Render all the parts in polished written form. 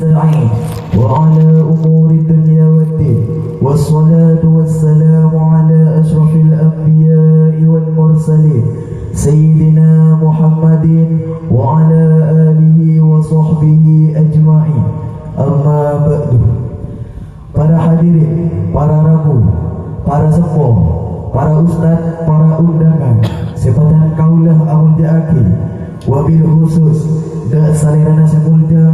نستعين وعلى أمور الدنيا والدين والصلاة والسلام على أشرف الأنبياء والمرسلين سيدنا محمد وعلى آله وصحبه أجمعين. Amma ba'du. Para hadirin, para rabu, para sepuh, para ustaz, para undangan, sepatan kaulah amun ja'aki, wabil khusus da salirana semulja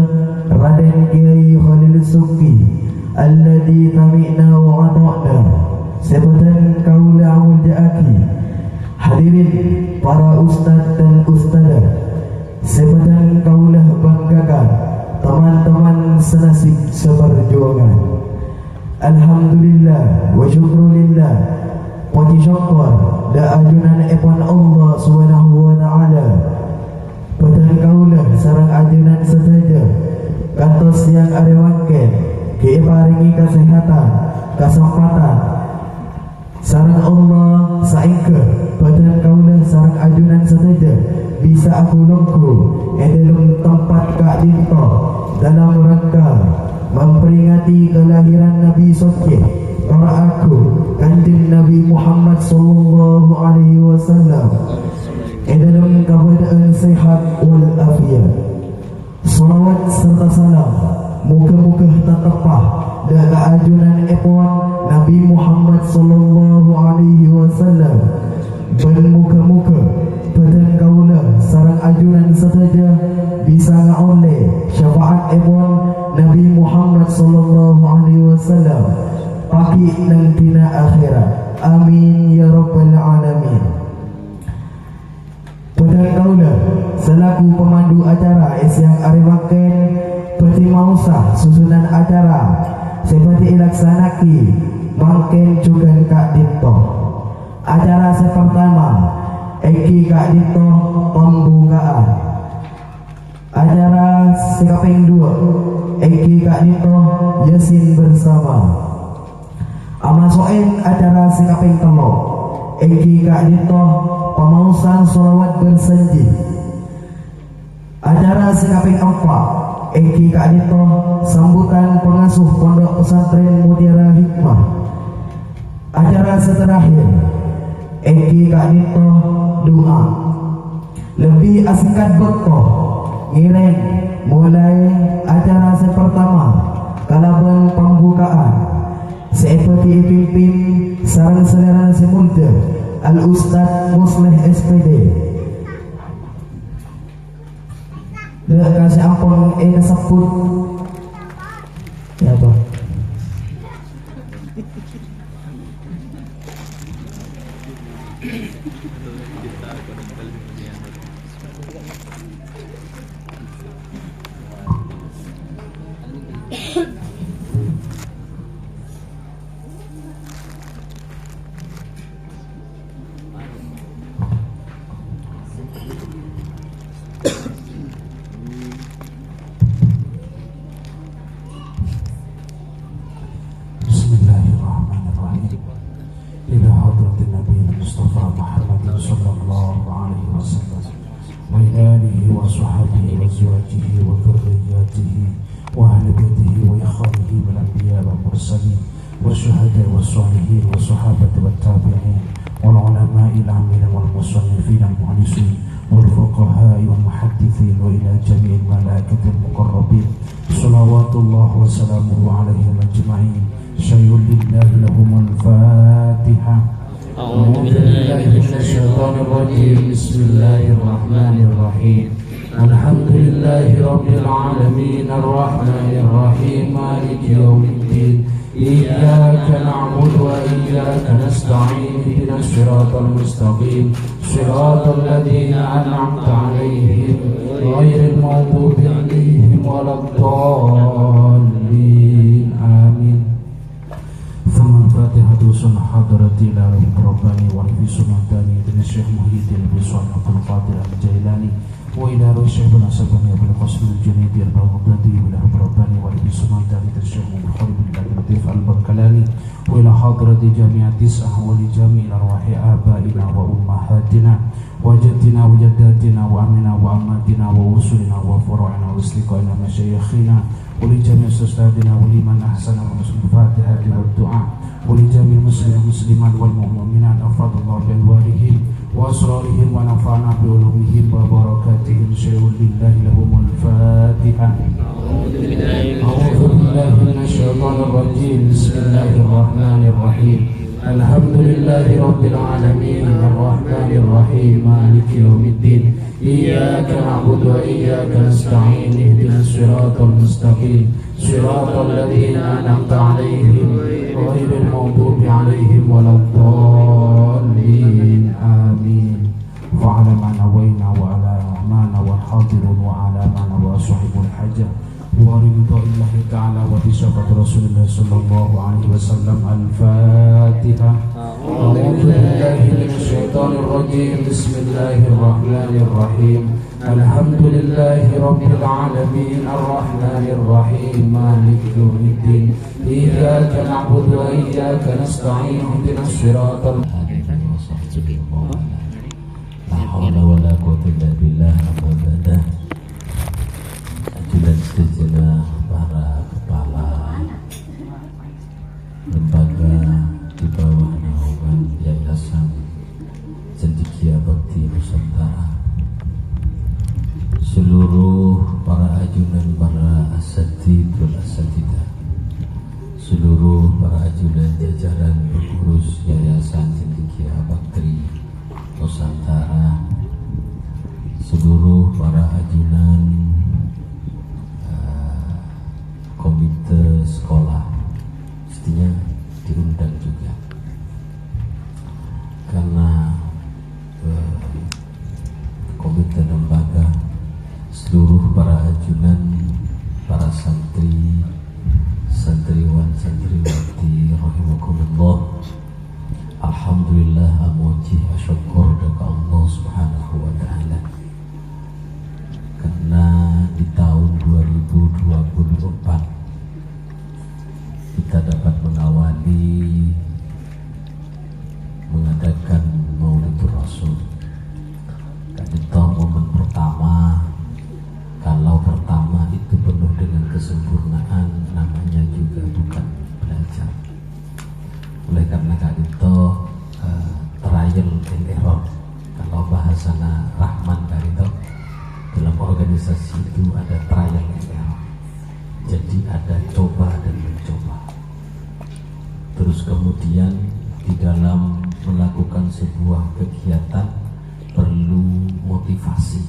Raden Kiai Khalil Suki alladhi tami'na wa ata'na, sepatan kaulah amun ja'aki. Hadirin para ustaz dan ustazah, sepatan kaulah banggakan teman-teman senasib seperjuangan. Alhamdulillah wa syukrulillah, puji syukur da ajunan epon Allah subhanahu wa ta'ala. Petang kaulah sarang ajunan sesaja kantos yang arewaken keiparingi kesehatan, kesempatan sarang Allah saingke. Petang kaulah sarang ajunan sesaja bisa aku lungku dalam tempat Kak Dinto dalam rangka memperingati kelahiran Nabi Sokeh para aku kanjeng Nabi Muhammad sallallahu alaihi wasallam dalam keadaan sehat wal afiat. Salawat serta salam muka-muka tetapah dan keajunan epon Nabi Muhammad sallallahu alaihi wasallam dan muka-muka petang kaulah sarang ajunan saja bisa ngoleh syafaat epon Nabi Muhammad sallallahu alaihi wasallam pagi nantina akhirat. Amin ya rabbal alamin. Petang kaulah selaku pemandu acara siang ariwaken peti mausah susunan acara seperti ilaksanaki mangken juga Kak Dito. Acara pertama Eki Kak Dito pembukaan. Acara sekaping 2 Eki Kak Dito Yasin bersama. Amasoen acara sekaping 3 Eki Kak Dito pemausan sholawat bersenji. Acara sekaping 4 Eki Kak Dito sambutan pengasuh pondok pesantren Mutiara Hikmah. Acara terakhir Eki Kak Dito doa. Lebih asikat betul ngireng mulai acara pertama kalaban pembukaan seperti pimpin sarang selera semulda Al Ustaz Musleh SPD. Dah kasih ampun kesebut ya toh. والشهداء والصالحين والصحابة والتابعين والعلماء العاملين والمصنفين المؤلفين والفقهاء والمحدثين وإلى جميع الملائكة المقربين صلوات الله وسلامه عليهم أجمعين. شيء لله لهم الفاتحة. أعوذ بالله من الشيطان الرجيم. بسم الله الرحمن الرحيم. الحمد لله رب العالمين الرحمن الرحيم مالك يوم الدين. إياك نعبد وإياك نستعين. اهدنا الصراط المستقيم صراط الذين أنعمت عليهم غير المغضوب عليهم ولا الضالين. آمين. ثم الفاتحة سنة حضرة إلى روح رباني ونبي سنتاني من الشيخ محي الدين بن صالح عبد القادر الجيلاني وإلى روح الشيخ بن أسباني بن قاسم الجنيدي البغدادي إلى رباني ونبي سنتاني من الشيخ محمد بن لطيف البركلاني وإلى حضرة جميع تسعة ولجميع أرواح آبائنا وأمهاتنا وجدنا وجداتنا وأمنا وأماتنا ووصولنا وفروعنا واصدقائنا مشايخنا ولجميع أستاذنا ولمن أحسن الفاتحة والدعاء ولجميع المسلمين والمسلمات والمؤمنات أفضل الله بأنوارهم وأسرارهم ونفعنا بعلومهم وبركاتهم شيء لله لهم الفاتحة. أعوذ بالله من الشيطان الرجيم. بسم الله الرحمن الرحيم. الحمد لله رب العالمين الرحمن الرحيم مالك يوم الدين إياك نعبد وإياك نستعين اهدنا الصراط المستقيم صراط الذين أنعمت عليهم غير المغضوب عليهم ولا الضالين آمين. فعلى ما نوينا وعلى ما نوى الحاضر وعلى ما نوى صاحب الحاجة ورضا الله تعالى وبشفاعة رسول الله صلى الله عليه وسلم. الفاتحة. أعوذ بالله من الشيطان الرجيم. بسم الله الرحمن الرحيم. الحمد لله رب العالمين الرحمن الرحيم مالك يوم الدين إياك نعبد وإياك نستعين اهدنا الصراط المستقيم. La haula wala quwwata illa billah. Amma ba'da. Ajudan sejenak para kepala lembaga di bawah naungan Yayasan Cendekia Bakti Nusantara, seluruh para ajudan, para asatidul asatidah, seluruh para ajudan jajaran pengurus Yayasan Cendekia Bakti Nusantara, seluruh para ajudan komite sekolah, mestinya diundang juga karena komite lembaga, seluruh para ajudan, para santri, santriwan, santriwati rahimakumullah. Alhamdulillah amuji asyukur kepada Allah Subhanahu wa taala karena di tahun 2024 kita dapat mengawali mengadakan Maulidur Rasul. Itu momen pertama. Kalau pertama itu penuh dengan kesempurnaan, namanya juga bukan belajar. Oleh karena itu trial and error, kalau bahasa Rahman itu dalam organisasi itu ada trial and error. Jadi ada coba dan mencoba. Terus kemudian di dalam melakukan sebuah kegiatan perlu motivasi.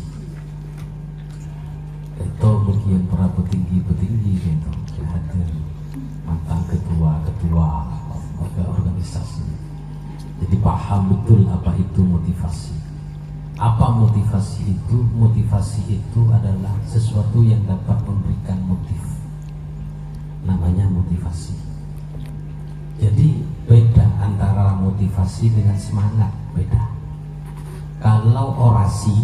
Itu bagian para petinggi-petinggi gitu, hadir mantan ketua-ketua organisasi. Jadi paham betul apa itu motivasi. Apa motivasi itu? Motivasi itu adalah sesuatu yang dapat memberikan motif. Namanya motivasi. Jadi beda antara motivasi dengan semangat, beda. Kalau orasi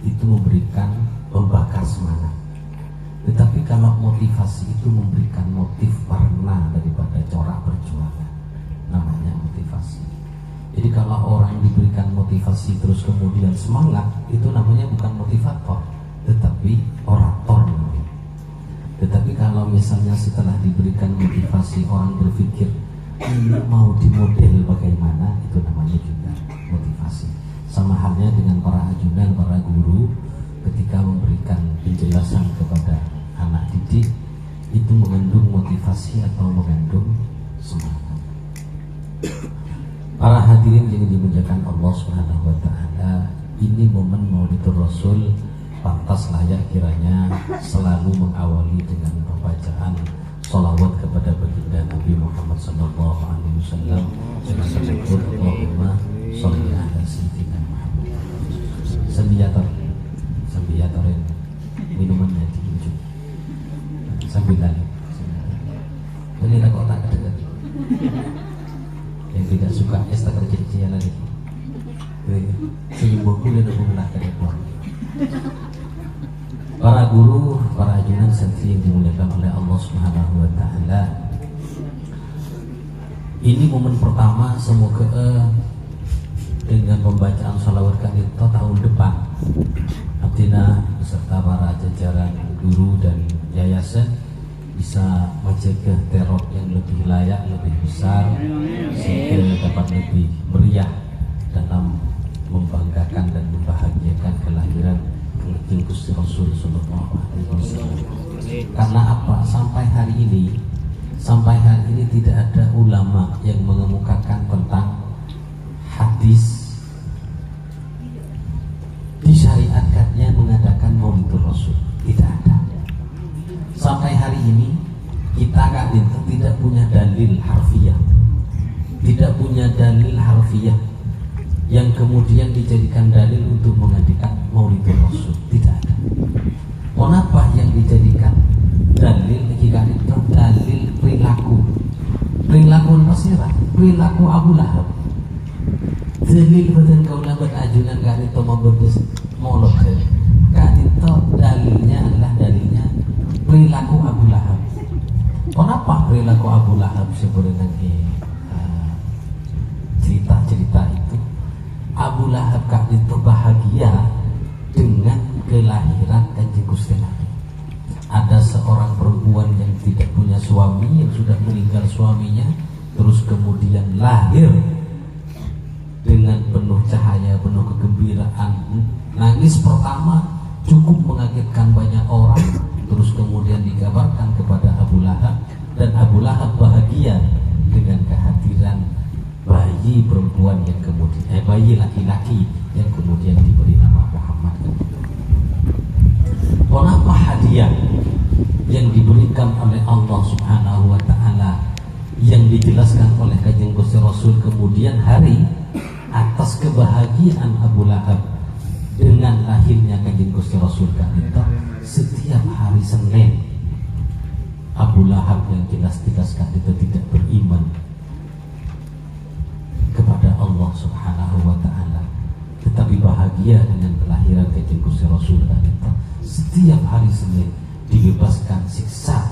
itu memberikan, membakar semangat. Tetapi kalau motivasi itu memberikan motif warna daripada corak perjuangan, namanya motivasi. Jadi kalau orang diberikan motivasi terus kemudian semangat, itu namanya bukan motivator, tetapi orator namanya. Tetapi kalau misalnya setelah diberikan motivasi orang berpikir ini mau dimodel bagaimana, itu namanya juga motivasi. Sama halnya dengan para ajudan, para guru ketika memberikan penjelasan kepada anak didik, itu mengandung motivasi atau mengandung semangat. Para hadirin yang dimuliakan Allah Subhanahu wa taala, ini momen Maulidur Rasul pantas layak kiranya selalu mengawali dengan pembacaan sholawat kepada baginda Nabi Muhammad sallallahu alaihi wasallam dengan sebut Allahumma sholli ala sayyidina Muhammad. Sambiatorin minumannya diunjuk sambil lari. Ini tak kotak ada yang tidak suka es tak kecil-kecilan lagi. Senyum kulit dan mengenal ke depan. Para guru, para ajudan santri yang dimuliakan oleh Allah Subhanahu wa taala. Ini momen pertama, semoga dengan pembacaan sholawat itu tahun depan Abdina beserta para jajaran guru dan yayasan bisa mencegah teror yang lebih layak, lebih besar, sehingga dapat lebih meriah dalam membanggakan dan membahagiakan kelahiran Kanjeng Gusti Rasul sallallahu alaihi wasallam. Karena apa? Sampai hari ini tidak ada ulama yang mengemukakan tentang hadis disyariatkannya mengadakan Maulidul Rasul. Tidak ada. Sampai hari ini kita kan itu tidak punya dalil harfiah, yang kemudian dijadikan dalil untuk mengadakan Maulidul Rasul. Tidak ada. Kenapa yang dijadikan dalil jika itu dalil perilaku nasirah, perilaku Abu Lahab. Dalil badan kaulah berajunan gak itu membedes maulud. Gak itu dalilnya adalah perilaku Abu Lahab. Kenapa perilaku Abu Lahab sebenarnya cerita itu? Abu Lahab gak itu bahagia dengan kelahiran Kanjeng Gusti Nabi. Ada seorang perempuan yang tidak punya suami, yang sudah meninggal suaminya, terus kemudian lahir dengan penuh cahaya, penuh kegembiraan. Nangis pertama cukup mengagetkan banyak orang, terus kemudian dikabarkan kepada Abu Lahab, dan Abu Lahab bahagia dengan kehadiran bayi perempuan yang kemudian bayi laki-laki yang kemudian diberi nama Muhammad. Kenapa hadiah yang diberikan oleh Allah Subhanahu wa taala yang dijelaskan oleh Kanjeng Gusti Rasul kemudian hari atas kebahagiaan Abu Lahab dengan lahirnya Kanjeng Gusti Rasul itu setiap hari Senin Abu Lahab yang jelas-jelaskan itu tidak beriman kepada Allah Subhanahu wa taala, tetapi bahagia dengan kelahiran Kanjeng Gusti Rasul itu setiap hari Senin dibebaskan siksa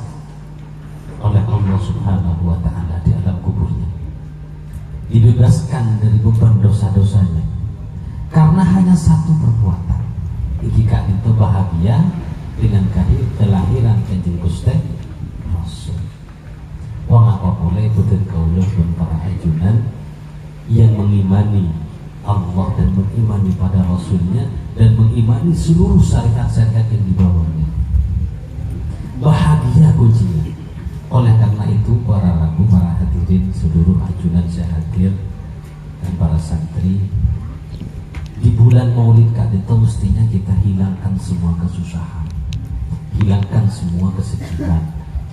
oleh Allah Subhanahu wa taala di alam kuburnya, dibebaskan dari beban dosa-dosanya karena hanya satu perbuatan. Jika itu bahagia dengan kelahiran Kanjeng Gusti Rasul. Wong apa boleh boten kaula pun para ajunan yang mengimani Allah dan mengimani pada Rasulnya dan mengimani seluruh syariat-syariat yang dibawanya. Bahagia kuncinya. Oleh karena itu para hadirin seluruh ajunan saya hadir dan para santri, di bulan Maulid itu mestinya kita hilangkan semua kesusahan, hilangkan semua kesedihan,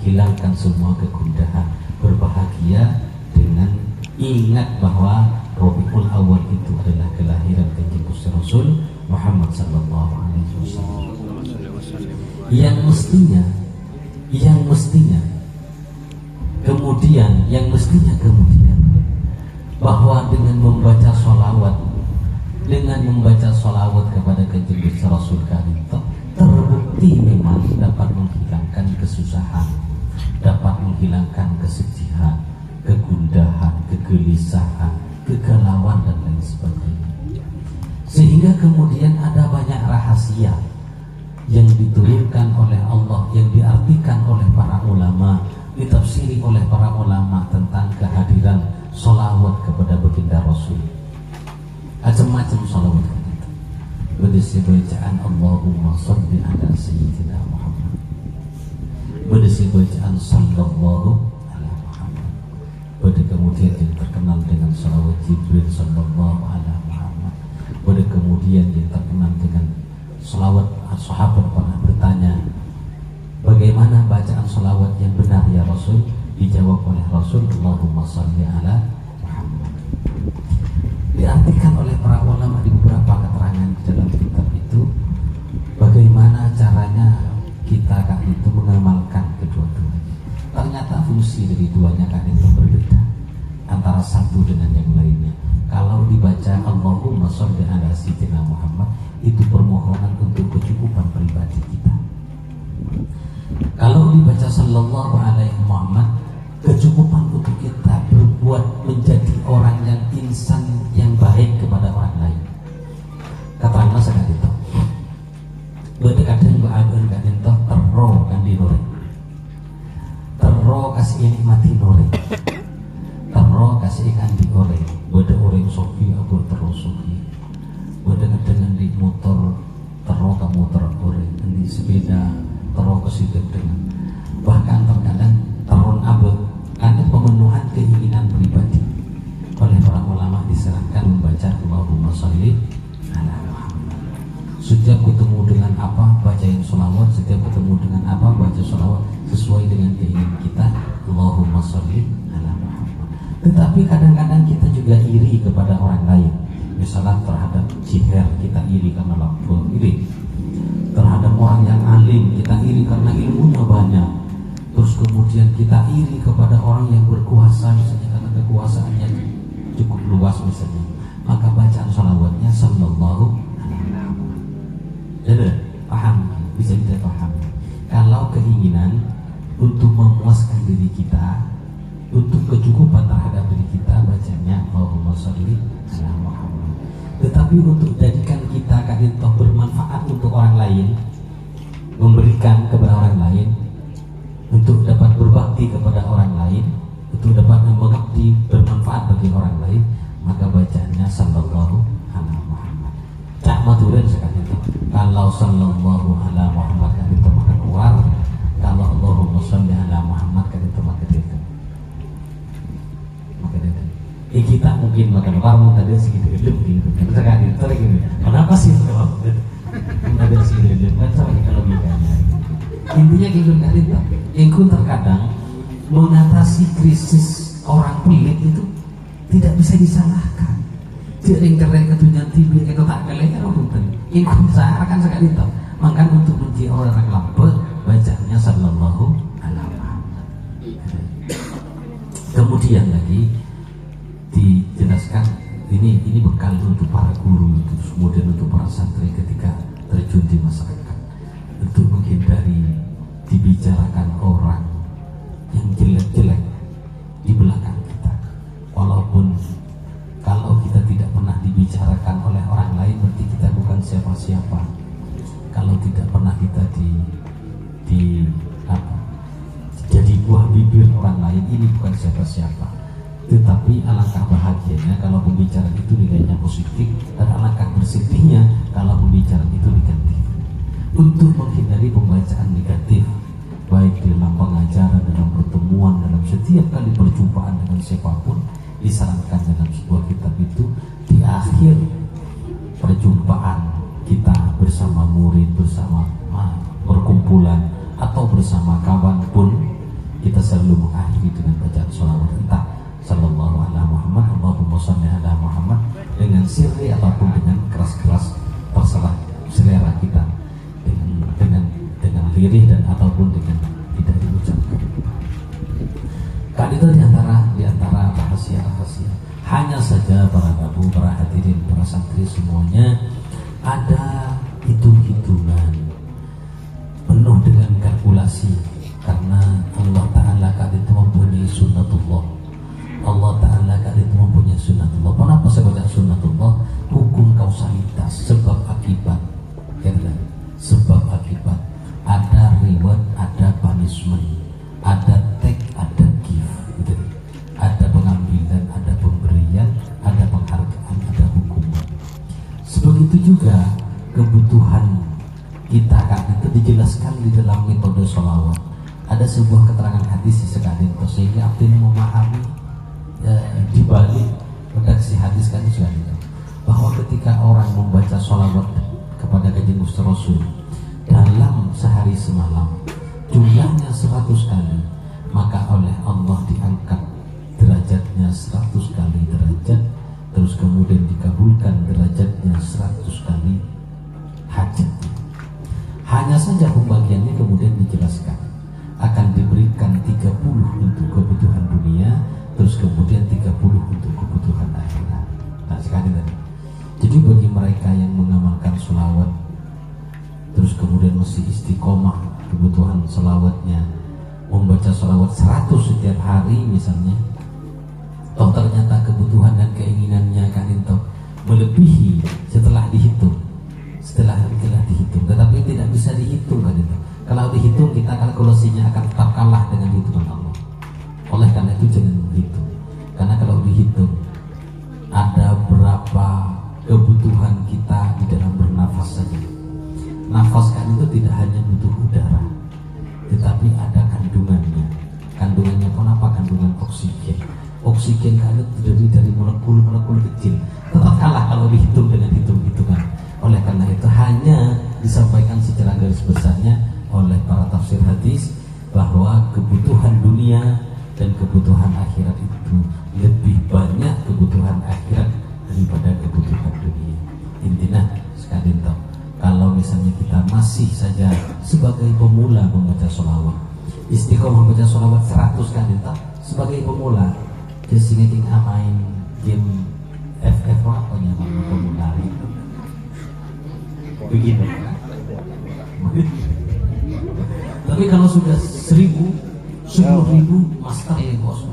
hilangkan semua kegundahan, berbahagia dengan ingat bahwa Rabiul Awal itu adalah kelahiran Kanjeng Gusti Rasul Muhammad sallallahu alaihi wasallam. Yang mestinya bahwa dengan membaca sholawat kepada Kanjeng Gusti Rasul itu terbukti memang dapat menghilangkan kesusahan, dapat menghilangkan kesedihan, kegundahan, kegelisahan, kegalauan dan lain sebagainya. Sehingga kemudian ada banyak rahasia yang diturunkan oleh Allah, yang diartikan oleh para ulama, ditafsiri oleh para ulama tentang kehadiran sholawat kepada baginda Rasul. Macam-macam sholawat itu. Berdisi bacaan Allahumma sholli ala Sayyidina Muhammad, berdisi bacaan sallallahu ala Muhammad, pada kemudian yang terkenal dengan sholawat Jibril sallallahu ala Muhammad, pada kemudian yang terkenal dengan sholawat sahabat pernah bertanya, bagaimana bacaan sholawat yang benar ya Rasul? Dijawab oleh Rasul, Allahumma sholli ala Muhammad. Diartikan oleh para ulama di beberapa keterangan di dalam kitab itu, bagaimana caranya kita kan itu mengamalkan kedua-duanya. Ternyata fungsi dari duanya kan itu berbeda antara satu dengan yang lainnya. Kalau dibaca Allahumma sholli ala Sayyidina Muhammad, itu permohonan untuk kecukupan pribadi kita. Kalau dibaca sallallahu alaihi Muhammad, kecukupan untuk kita berbuat menjadi orang yang insan yang baik kepada orang lain. Katakanlah sekali itu, berarti kadang beragam kan itu terus kasih nikmati nore, tero kasih ikan di oreng, beda oreng sofi aku terus sofi, beda dengan di motor tero kamu terus oreng, di sepeda tero kasih dengan, bahkan terkadang terun abel karena pemenuhan keinginan pribadi oleh para ulama diserahkan membaca Allahumma sholli ala Muhammad. Setiap ketemu dengan apa bacain sholawat, setiap ketemu dengan apa baca sholawat sesuai dengan keinginan kita, Allahumma sholli ala Muhammad. Tetapi kadang-kadang kita juga iri kepada orang lain, misalnya terhadap jiher kita iri karena lapor iri, terhadap orang yang alim kita iri karena ilmunya banyak, terus kemudian kita iri kepada orang yang berkuasa misalnya karena kekuasaannya cukup luas misalnya, maka bacaan sholawatnya sallallahu alaihi wasallam. Jadi paham, bisa kita paham. Kalau keinginan untuk memuaskan diri kita, untuk kecukupan terhadap diri kita, bacanya Allahumma sholli ala Muhammad. Tetapi untuk jadikan kita kadang bermanfaat untuk orang lain, memberikan kepada orang lain, untuk dapat berbakti kepada orang lain, untuk dapat mengabdi bermanfaat bagi orang lain, maka bacaannya sallallahu alaihi Muhammad. Cak maturan sekali itu. Kalau sallallahu alaihi Muhammad kan itu maka keluar, kalau Allahumma sholli ala Muhammad kan itu maka itu. Maka itu. Kita mungkin makan warung tadi segitu gitu. Sekali itu lagi. Kenapa sih kalau ada segitu? Kan sama kita logikanya. Intinya gitu kan itu. Engkau terkadang mengatasi krisis orang pelit itu tidak bisa disalahkan. Jering kereng ketunjan tibi itu tak kelihatan rumput. Engkau disalahkan sekali itu. Maka untuk menjadi orang lambat bacanya sallallahu alaihi wasallam. Kemudian lagi dijelaskan ini bekal untuk para guru, kemudian untuk para santri ketika terjun di masyarakat untuk menghindari dibicarakan orang yang jelek-jelek di belakang kita. Walaupun kalau kita tidak pernah dibicarakan oleh orang lain berarti kita bukan siapa-siapa. Kalau tidak pernah kita jadi buah bibir orang lain, ini bukan siapa-siapa. Tetapi alangkah bahagianya kalau pembicaraan itu nilainya positif, dan alangkah bersedihnya kalau pembicaraan itu negatif. Untuk menghindari pembacaan negatif, baik dalam pengajaran, dalam pertemuan, dalam setiap kali perjumpaan dengan siapapun, disarankan dalam sebuah kitab itu di akhir perjumpaan kita bersama murid, bersama perkumpulan atau bersama kawan pun, kita selalu mengakhiri dengan bacaan sholawat entah sallallahu alaihi Muhammad, Allahumma sholli ala Muhammad, dengan sirri ataupun dengan keras-keras terserah selera kita, dengan lirih dan ataupun dengan tidak diucapkan. Kan itu diantara rahasia-rahasia. Hanya saja para babu, para hadirin, para santri semuanya ada hitung-hitungan penuh dengan kalkulasi, karena Allah Ta'ala kan itu mempunyai sunnatullah. Allah Ta'ala kan itu mempunyai sunnatullah. Kenapa saya baca sunnatullah? Hukum kausalitas, sebab akibat, sebab akibat. Ada reward, ada punishment, ada take, ada give, gitu. Ada pengambilan, ada pemberian, ada penghargaan, ada hukuman. Sebegitu juga kebutuhan kita kan itu dijelaskan di dalam metode sholawat. Ada sebuah keterangan hadis sekali itu sehingga artinya memahami di balik redaksi hadis kan itu bahwa ketika orang membaca sholawat kepada Kanjeng Gusti Rasul dalam sehari semalam jumlahnya 100 kali, maka oleh Allah diangkat derajatnya 100 kali derajat, terus kemudian dikabulkan derajatnya 100 kali hajatnya. Hanya saja pembagiannya kemudian dijelaskan akan diberikan 30 untuk kebutuhan dunia, terus kemudian 30 untuk kebutuhan akhirat. Nah sekali tadi. Jadi bagi mereka yang mengamalkan sholawat, terus kemudian mesti istiqomah kebutuhan sholawatnya, membaca sholawat 100 setiap hari misalnya, toh ternyata kebutuhan dan keinginannya kan itu melebihi setelah dihitung, tetapi tidak bisa dihitung kan itu. Kalau dihitung kita kalkulasinya akan tetap kalah dengan hitungan Allah. oksigen kalian terdiri dari molekul-molekul kecil, tetap kalah kalau dihitung dengan hitung-hitungan. Oleh karena itu hanya disampaikan secara garis besarnya oleh para tafsir hadis bahwa kebutuhan dunia dan kebutuhan akhirat itu lebih banyak kebutuhan akhirat daripada kebutuhan dunia. Intinya sekali tahu, kalau misalnya kita masih saja sebagai pemula membaca sholawat, istiqomah membaca sholawat 100 kali tak sebagai pemula, jadi kita main game FF apa nya pemula itu begini. Tapi kalau sudah 1000, 10.000 master ya bos,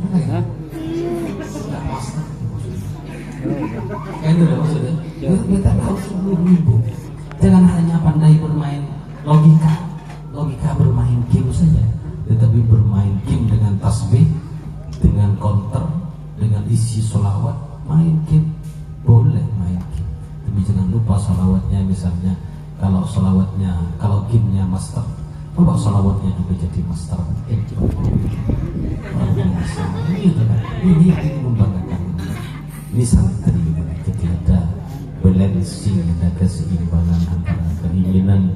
sudah master. Itu loh maksudnya. Kita harus 10.000. Jangan hanya pandai bermain logika bermain game saja, tetapi bermain game dengan tasbih, dengan counter, dengan isi sholawat, main game boleh main game. Tapi jangan lupa sholawatnya, misalnya kalau gamenya master, coba sholawatnya juga jadi master. Ini membanggakan. Ini sangat terima. Jadi ada balancing, ada keseimbangan antara keinginan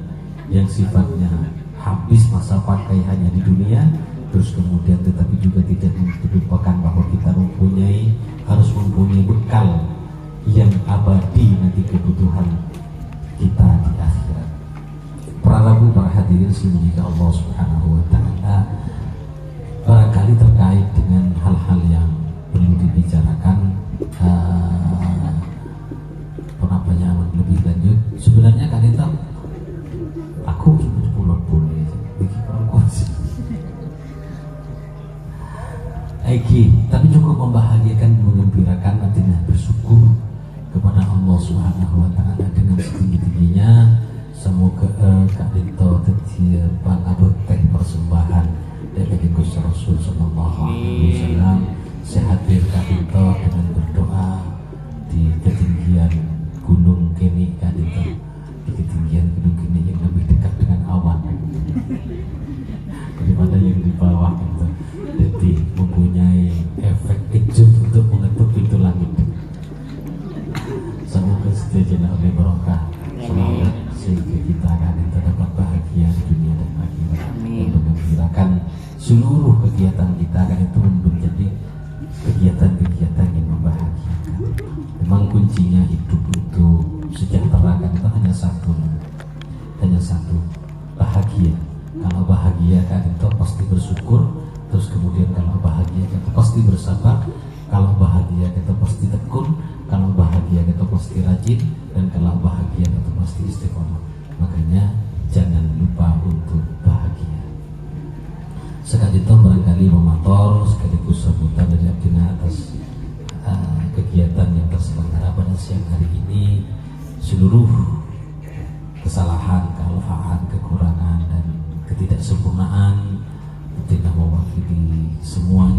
yang sifatnya habis masa pakai hanya di dunia, terus kemudian tetapi juga tidak melupakan bahwa kita harus mempunyai bekal yang abadi nanti kebutuhan kita di akhirat. Para hadirin semoga Allah Subhanahu wa taala barangkali terkait dengan hal-hal yang perlu dibicarakan penapanya lebih lanjut. Sebenarnya kan itu aku sudah boleh bikin promosi. Tapi cukup membahagiakan, mengembirakan, artinya bersyukur kepada Allah Subhanahu wa taala dengan setinggi-tingginya. Semoga Kak Dito tetap abot teh persembahan dari Gusti Rasul sallallahu alaihi wasallam. Sehadir Kak Dito dengan berdoa di ketinggian gunung kini, Kak Dito di ketinggian gunung kini yang lebih dekat dengan awan daripada yang di bawah itu. Jadi mempunyai efek kejut untuk mengetuk pintu langit. Semoga setia oleh barokah selamat sehingga kita akan dapat bahagia di dunia dan akhirat, dan mengembirakan seluruh kegiatan kita akan itu menjadi kegiatan-kegiatan yang membahagiakan. Memang kuncinya hidup itu sejahtera kan itu hanya satu, bahagia. Kalau bahagia kan itu pasti bersyukur, terus kemudian kalau bahagia itu pasti bersabar, kalau bahagia itu pasti tekun, kalau bahagia itu pasti rajin, dan kalau bahagia itu pasti istiqomah. Makanya jangan lupa untuk bahagia. Sekali itu barangkali memator sekaligus sambutan dari Abdina atas kegiatan yang terselenggara pada siang hari ini. Seluruh kesalahan, kelupaan, kekurangan dan ketidaksempurnaan tidak mewakili semuanya.